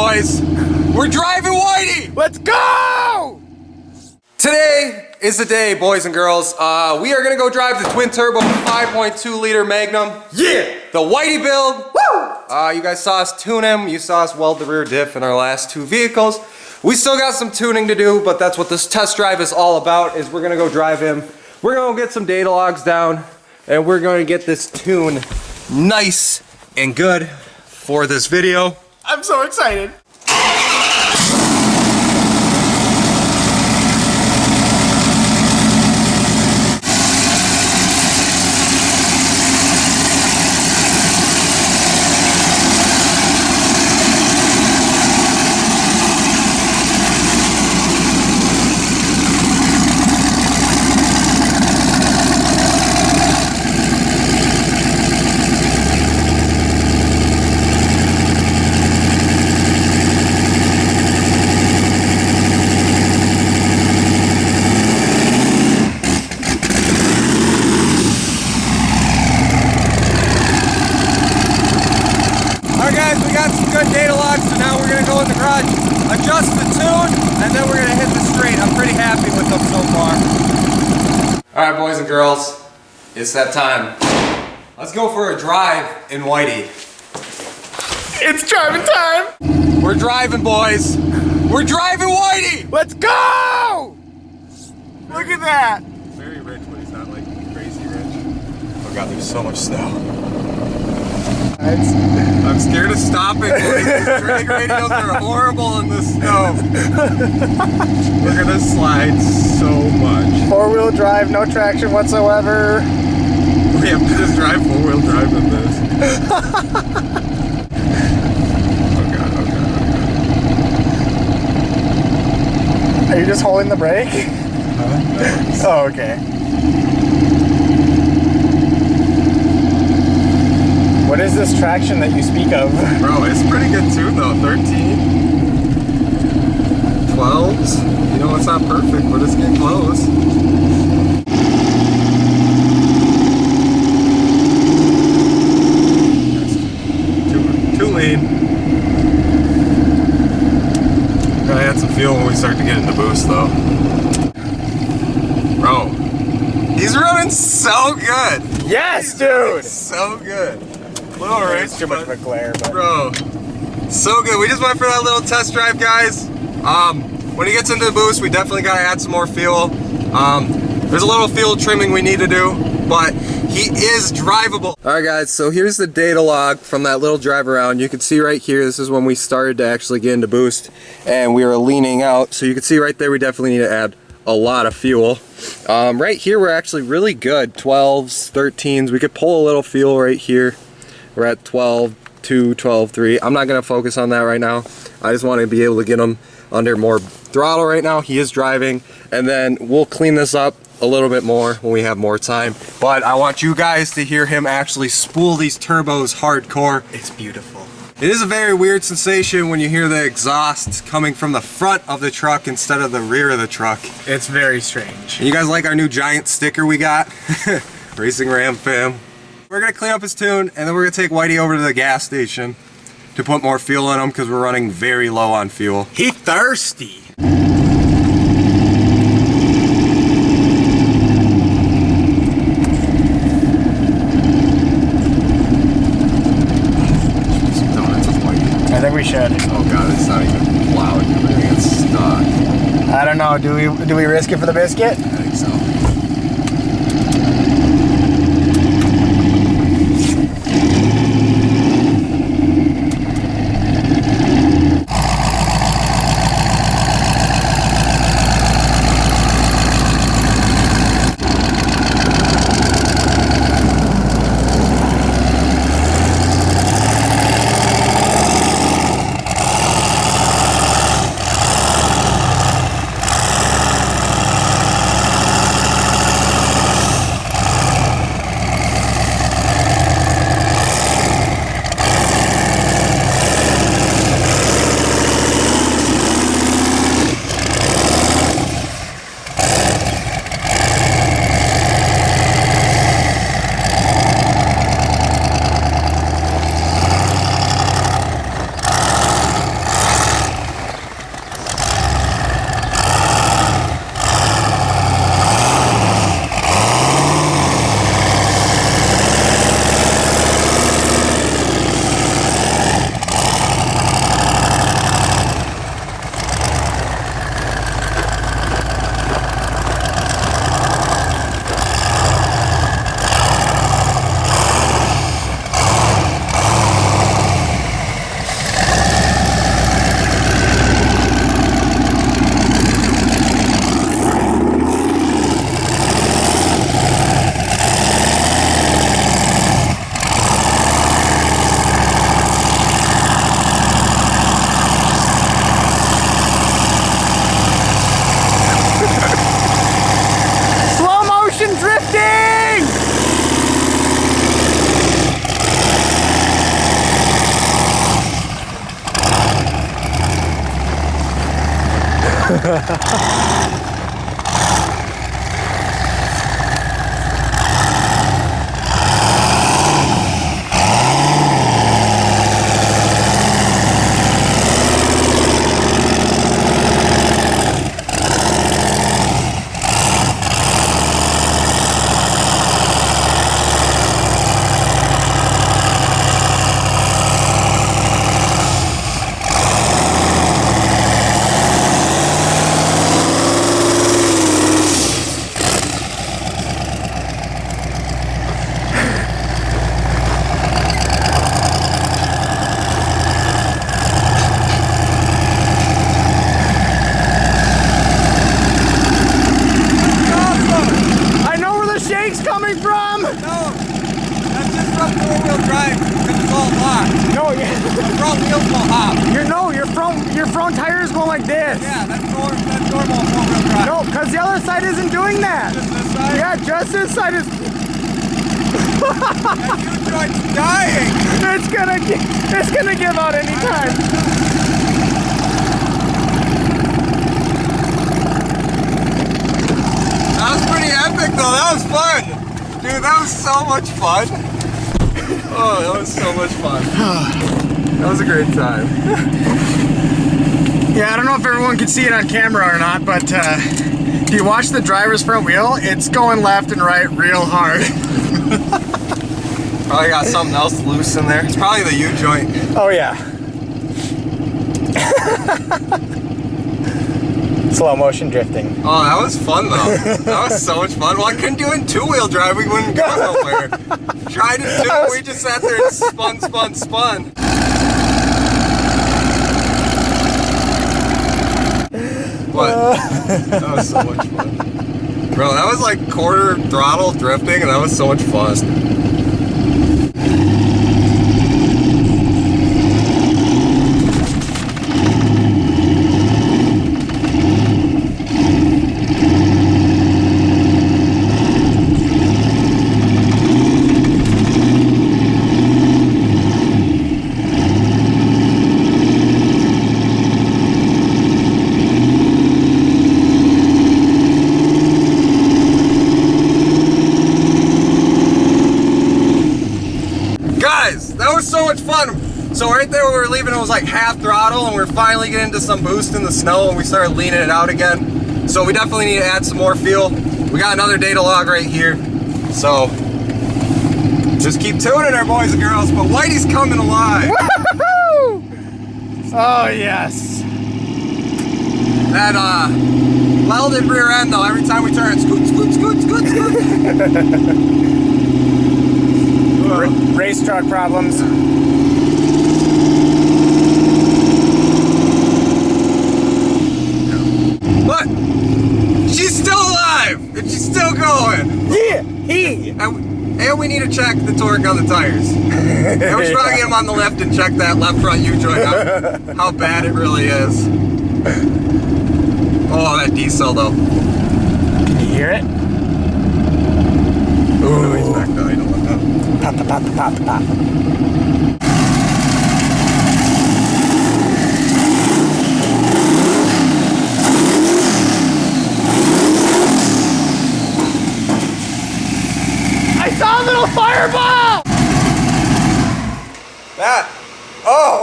boys. We're driving Whitey. Let's go! Today is the day, boys and girls. We are gonna go drive the twin turbo 5.2 liter Magnum. Yeah! The Whitey build. Woo! You guys saw us tune him. You saw us weld the rear diff in our last two vehicles. We still got some tuning to do, but that's what this test drive is all about, is we're gonna go drive him. We're gonna get some data logs down, and we're gonna get this tune nice and good for this video. I'm so excited. Data logs, so now we're gonna go in the garage, adjust the tune, and then we're gonna hit the straight. I'm pretty happy with them so far. Alright, boys and girls, it's that time. Let's go for a drive in Whitey. It's driving time! We're driving, boys. We're driving Whitey! Let's go! Look at that! Very rich, but he's not like crazy rich. Oh god, there's so much snow. I'm scared of stopping. These drag radials are horrible in the snow. We're gonna slide so much. Four-wheel drive, no traction whatsoever. We have to just drive four-wheel drive in this. Oh god, oh god, oh god. Are you just holding the brake? No. Oh, okay. What is this traction that you speak of? Bro, it's pretty good too though. 13, 12s. You know, it's not perfect, but it's getting close. Too lean. Gotta add some fuel when we start to get into boost though. Bro, he's running so good. Yes, dude! So good. Little race, It's too much of a glare, but... Bro, so good. We just went for that little test drive, guys. When he gets into the boost, we definitely gotta add some more fuel. There's a little fuel trimming we need to do, but he is drivable. All right, guys, so here's the data log from that little drive around. You can see right here, this is when we started to actually get into boost, and we were leaning out. So you can see right there, we definitely need to add a lot of fuel. Right here, we're actually really good. 12s, 13s. We could pull a little fuel right here. We're at 12.2, 12.3. I'm not gonna focus on that right now. I just want to be able to get him under more throttle right now. He is driving, and then we'll clean this up a little bit more when we have more time. But I want you guys to hear him actually spool these turbos hardcore. It's beautiful. It is a very weird sensation when you hear the exhaust coming from the front of the truck instead of the rear of the truck. It's very strange. And you guys like our new giant sticker we got? Racing Ram fam. We're gonna clean up his tune, and then we're gonna take Whitey over to the gas station to put more fuel in him because we're running very low on fuel. He thirsty. Some donuts with Whitey. I think we should. Oh god, it's not even plowed. Everything is stuck. I don't know. Do we risk it for the biscuit? I think so. Your front tire is going like this. Yeah, that's normal four-wheel drive. No, because the other side isn't doing that. Just this side? Yeah, just this side is. That U-joint's dying. It's gonna give out any time. That was pretty epic though. That was fun. Dude, that was so much fun. Oh, that was so much fun. That was a great time. Yeah, I don't know if everyone can see it on camera or not, but if you watch the driver's front wheel, it's going left and right real hard. Probably got something else loose in there. It's probably the U-joint. Oh yeah. Slow motion drifting. Oh, that was fun though. That was so much fun. Well, I couldn't do it in two-wheel drive. We wouldn't go nowhere. Tried to do it. We just sat there and spun. But that was so much fun. Bro, that was like quarter throttle drifting and that was so much fun. So much fun. So right there when we were leaving, it was like half throttle and we were finally getting into some boost in the snow and we started leaning it out again. So we definitely need to add some more fuel. We got another data log right here. So just keep tuning our boys and girls, but Whitey's coming alive. Oh yes. That welded rear end though, every time we turn it, scoot. Race truck problems. But she's still alive and she's still going. Yeah, and we need to check the torque on the tires. And we should probably get them on the left and check that left front U-joint how bad it really is. Oh, that diesel though. Can you hear it? Ooh, no, he's back though. Pop. I saw a little fireball!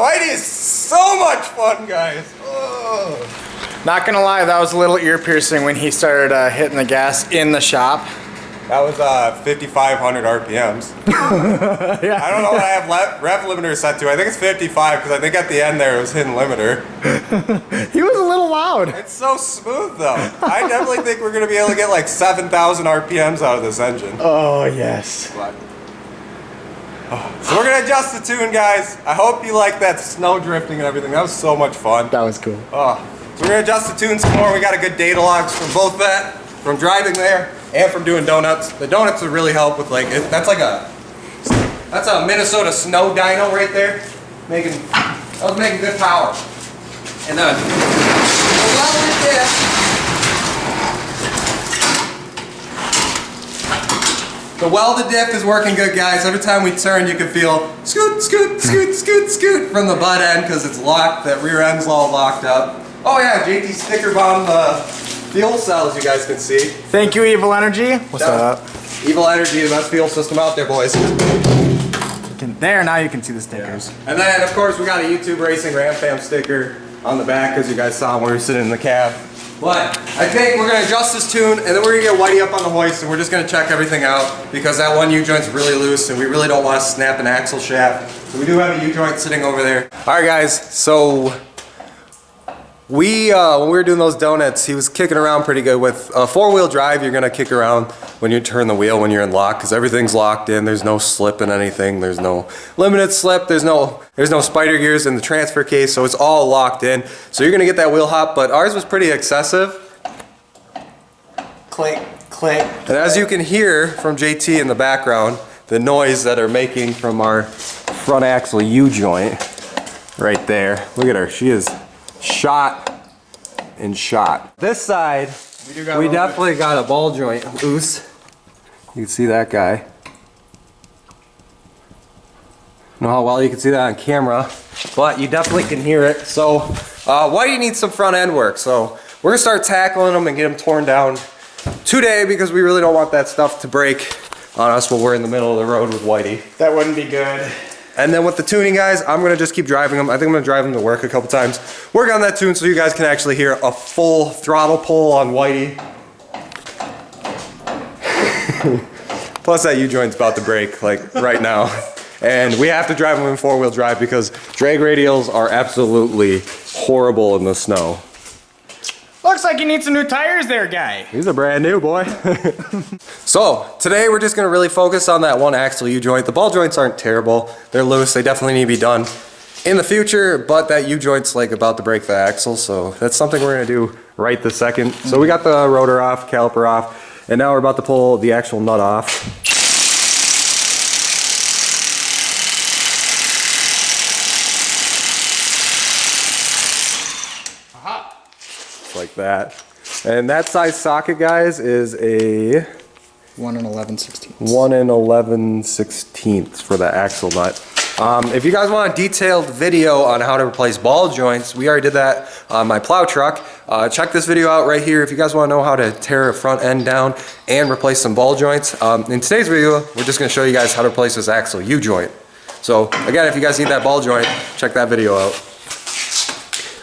Whitey is so much fun, guys. Oh. Not gonna lie, that was a little ear piercing when he started hitting the gas in the shop. That was 5,500 RPMs. Yeah. I don't know what I have rev limiter set to. I think it's 55 because I think at the end there it was hidden limiter. He was a little loud. It's so smooth though. I definitely think we're gonna be able to get like 7,000 RPMs out of this engine. Oh yes. So we're gonna adjust the tune, guys. I hope you like that snow drifting and everything. That was so much fun. That was cool. So we're gonna adjust the tune some more. We got a good data logs from both that, from driving there and from doing donuts. The donuts would really help with like, that's a Minnesota snow dyno right there. That was making good power. And the welded diff. The welded diff is working good, guys. Every time we turn, you can feel scoot from the butt end because it's locked. That rear end's all locked up. Oh yeah, JT sticker bomb the fuel cell, as you guys can see. Thank you, Evil Energy. What's up? Evil Energy, the best fuel system out there, boys. There, now you can see the stickers. Yeah. And then, of course, we got a YouTube Racing Ram Fam sticker on the back, as you guys saw when we were sitting in the cab. But I think we're going to adjust this tune, and then we're going to get Whitey up on the hoist, and we're just going to check everything out, because that one U-joint's really loose, and we really don't want to snap an axle shaft. So we do have a U-joint sitting over there. All right, guys, so when we were doing those donuts, he was kicking around pretty good. With a four-wheel drive, you're going to kick around when you turn the wheel when you're in lock, because everything's locked in. There's no slip in anything. There's no limited slip. There's no spider gears in the transfer case, so it's all locked in. So you're going to get that wheel hop, but ours was pretty excessive. Click, click. And as you can hear from JT in the background, the noise that are making from our front axle U-joint right there. Look at her. She is shot and shot. This side, we definitely got a ball joint loose. You can see that guy. I don't know how well you can see that on camera, but you definitely can hear it. So Whitey needs some front end work. So we're gonna start tackling them and get them torn down today, because we really don't want that stuff to break on us while we're in the middle of the road with Whitey. That wouldn't be good. And then with the tuning, guys, I'm gonna just keep driving them. I think I'm gonna drive them to work a couple times. Work on that tune so you guys can actually hear a full throttle pull on Whitey. Plus that U-joint's about to break, like right now. And we have to drive them in four-wheel drive because drag radials are absolutely horrible in the snow. Looks like you need some new tires there, guy. These are brand new, boy. So today we're just gonna really focus on that one axle U-joint. The ball joints aren't terrible. They're loose, they definitely need to be done in the future, but that U-joint's like about to break the axle, so that's something we're gonna do right this second. So we got the rotor off, caliper off, and now we're about to pull the actual nut off. Like that. And that size socket, guys, is a 1 11/16. 1 11/16 for the axle nut. If you guys want a detailed video on how to replace ball joints, we already did that on my plow truck. Check this video out right here if you guys want to know how to tear a front end down and replace some ball joints. In today's video, we're just going to show you guys how to replace this axle U-joint. So again, if you guys need that ball joint, check that video out.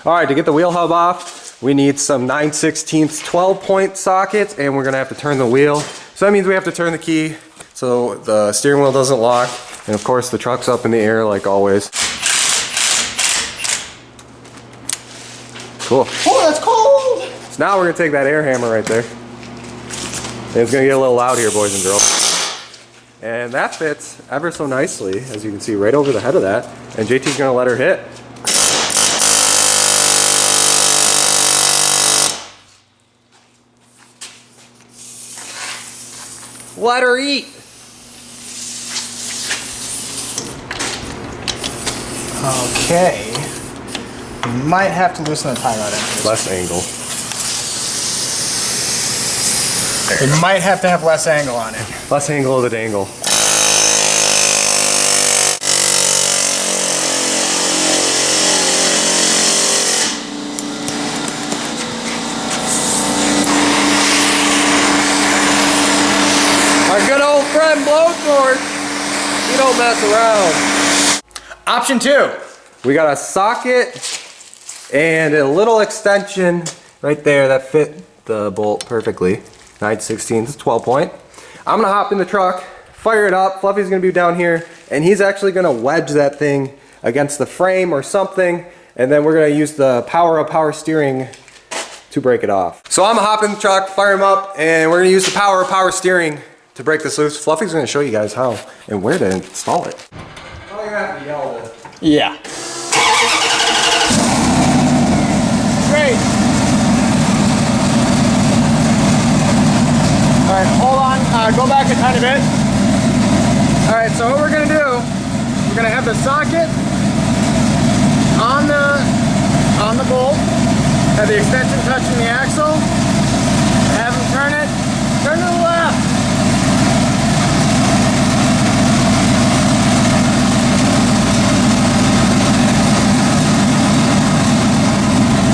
All right, to get the wheel hub off, we need some 9/16 12-point sockets, and we're gonna have to turn the wheel. So that means we have to turn the key so the steering wheel doesn't lock. And of course the truck's up in the air like always. Cool. Oh, that's cold! So now we're gonna take that air hammer right there. And it's gonna get a little loud here, boys and girls. And that fits ever so nicely, as you can see right over the head of that. And JT's gonna let her hit. Let her eat. Okay. You might have to loosen the tie rod end. Less angle. You might have to have less angle on it. Less angle of the dangle. Our good old friend Blowtorch. You don't mess around. Option 2. We got a socket and a little extension right there that fit the bolt perfectly. 9/16, 12-point. I'm gonna hop in the truck, fire it up. Fluffy's gonna be down here, and he's actually gonna wedge that thing against the frame or something, and then we're gonna use the power steering to break it off. So I'm gonna hop in the truck, fire him up, and we're gonna use the power steering to break this loose. Fluffy's gonna show you guys how and where to install it. Probably gonna have to yell it. Yeah. Great. All right, hold on. Go back a tiny bit. All right, so what we're gonna do, we're gonna have the socket on the bolt, have the extension touching the axle, have him turn to the left.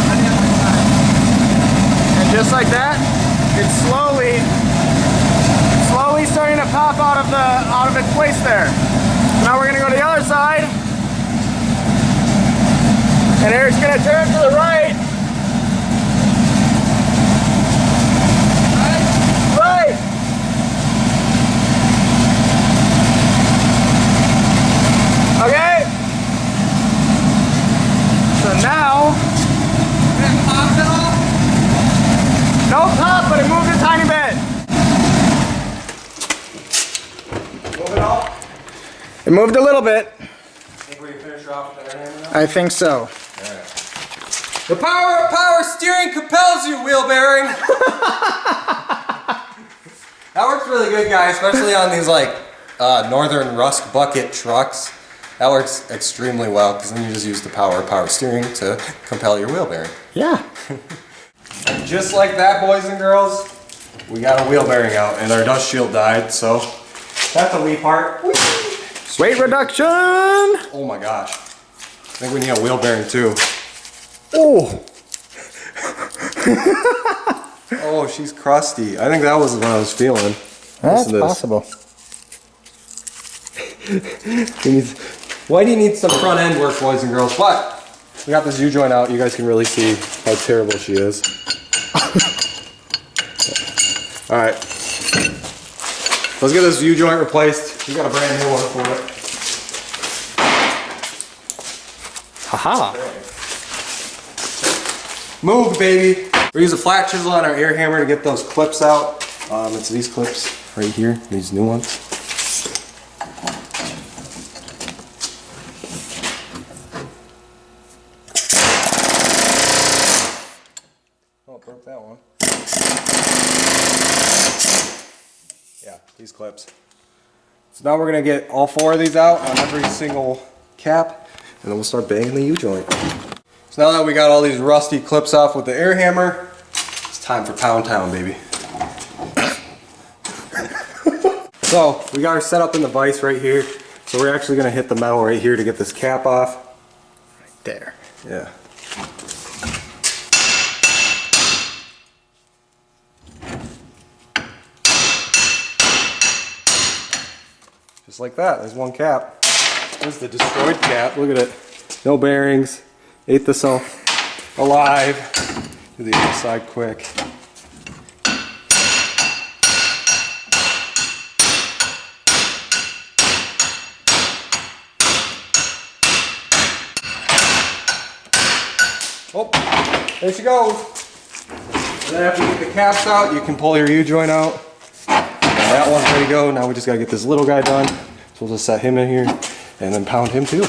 On the other side. just like that. It's slowly starting to pop out of its place there. Now we're gonna go to the other side, and Eric's gonna turn to the right. Right. Okay. So now, no pop, but it moved a tiny bit. Move it all. It moved a little bit. Think we can finish her off with the air hammer now? I think so. Alright. The power of power steering compels you, wheel bearing. That works really good, guys, especially on these like northern rust bucket trucks. That works extremely well because then you just use the power of power steering to compel your wheel bearing. Yeah. And just like that, boys and girls, we got a wheel bearing out and our dust shield died, so that's a wee part. Weight reduction. Oh my gosh. I think we need a wheel bearing too. Oh. Oh, she's crusty. I think that was what I was feeling. That's possible. Whitey needs some front end work, boys and girls, but we got this U-joint out. You guys can really see how terrible she is. All right. Let's get this U-joint replaced. We got a brand new one for it. Haha. Move, baby. We use a flat chisel on our air hammer to get those clips out. It's these clips right here, these new ones. Oh, broke that one. Yeah, these clips. So now we're gonna get all 4 of these out on every single cap, and then we'll start banging the U-joint. So now that we got all these rusty clips off with the air hammer, it's time for Pound Town, baby. So we got her set up in the vise right here. So we're actually gonna hit the metal right here to get this cap off. Right there. Yeah. Just like that, there's one cap. There's the destroyed cap, look at it. No bearings, ate this all alive. Do the other side quick. Oh, there she goes. And then after you get the caps out, you can pull your U-joint out. And that one's ready to go. Now we just gotta get this little guy done. So we'll just set him in here and then pound him too.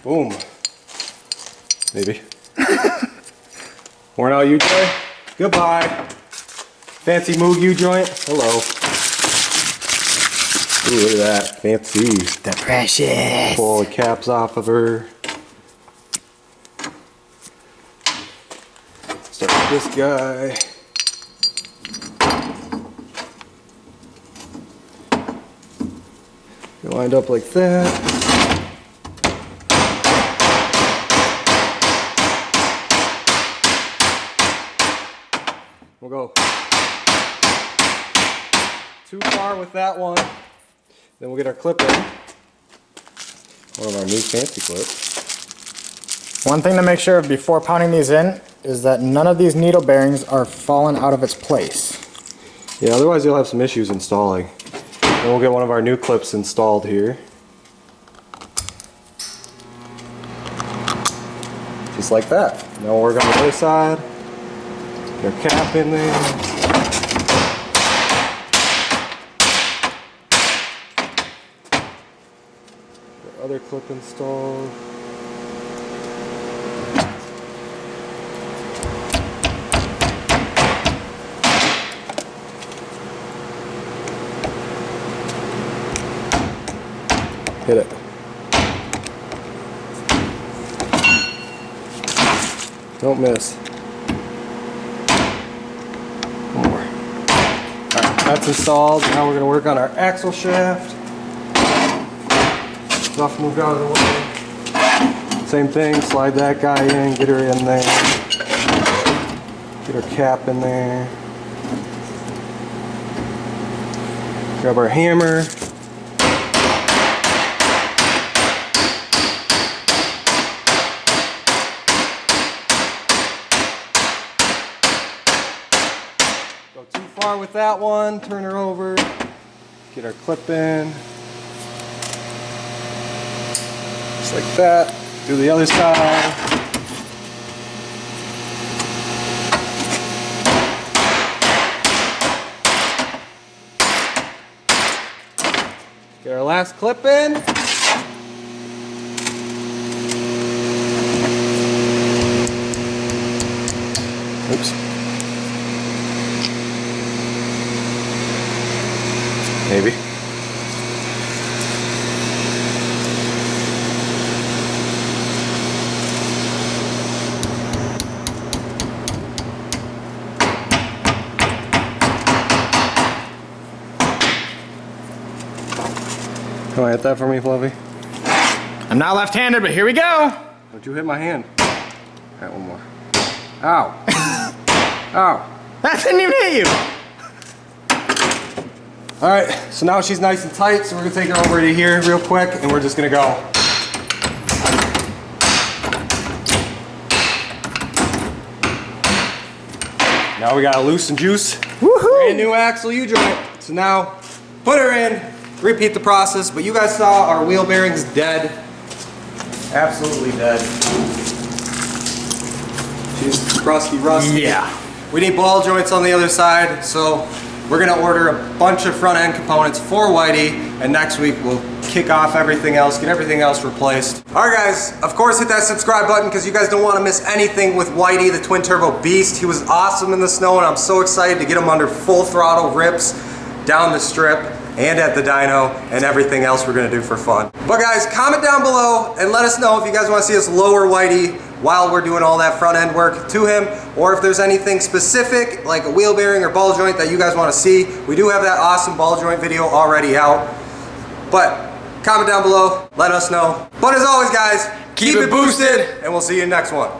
Boom. Maybe. Worn out U-joint. Goodbye. Fancy Moog U-joint. Hello. Ooh, look at that. Fancy. The precious. Pull the caps off of her. Start with this guy. You lined up like that. We'll go too far with that one. Then we'll get our clip in. One of our new fancy clips. One thing to make sure of before pounding these in is that none of these needle bearings are falling out of its place. Yeah, otherwise you'll have some issues installing. Then we'll get one of our new clips installed here. Just like that. Now we'll work on the other side. Get our cap in there. The other clip installed. Hit it. Don't miss. One more. Alright, that's installed. Now we're going to work on our axle shaft. Stuff moved out of the way. Same thing, slide that guy in, get her in there. Get her cap in there. Grab our hammer. Go too far with that one, turn her over. Get our clip in. Just like that. Do the other side. Get our last clip in. Oops. Maybe. Come on, hit that for me, Fluffy. I'm not left-handed, but here we go. Don't you hit my hand. Alright, one more. Ow. Ow. That didn't even hit you. Alright, so now she's nice and tight, so we're going to take her over to here real quick, and we're just going to go. Now we got a loose and juice. Woohoo! Brand new axle U-joint. So now, put her in, repeat the process, but you guys saw our wheel bearings dead. Absolutely dead. She's rusty. Yeah. We need ball joints on the other side, so we're gonna order a bunch of front end components for Whitey, and next week we'll kick off everything else, get everything else replaced. All right guys, of course hit that subscribe button because you guys don't want to miss anything with Whitey, the twin turbo beast. He was awesome in the snow, and I'm so excited to get him under full throttle rips down the strip and at the dyno and everything else we're gonna do for fun. But guys, comment down below and let us know if you guys wanna see us lower Whitey while we're doing all that front end work to him, or if there's anything specific like a wheel bearing or ball joint that you guys wanna see. We do have that awesome ball joint video already out. But comment down below, let us know. But as always guys, keep it boosted, and we'll see you in the next one.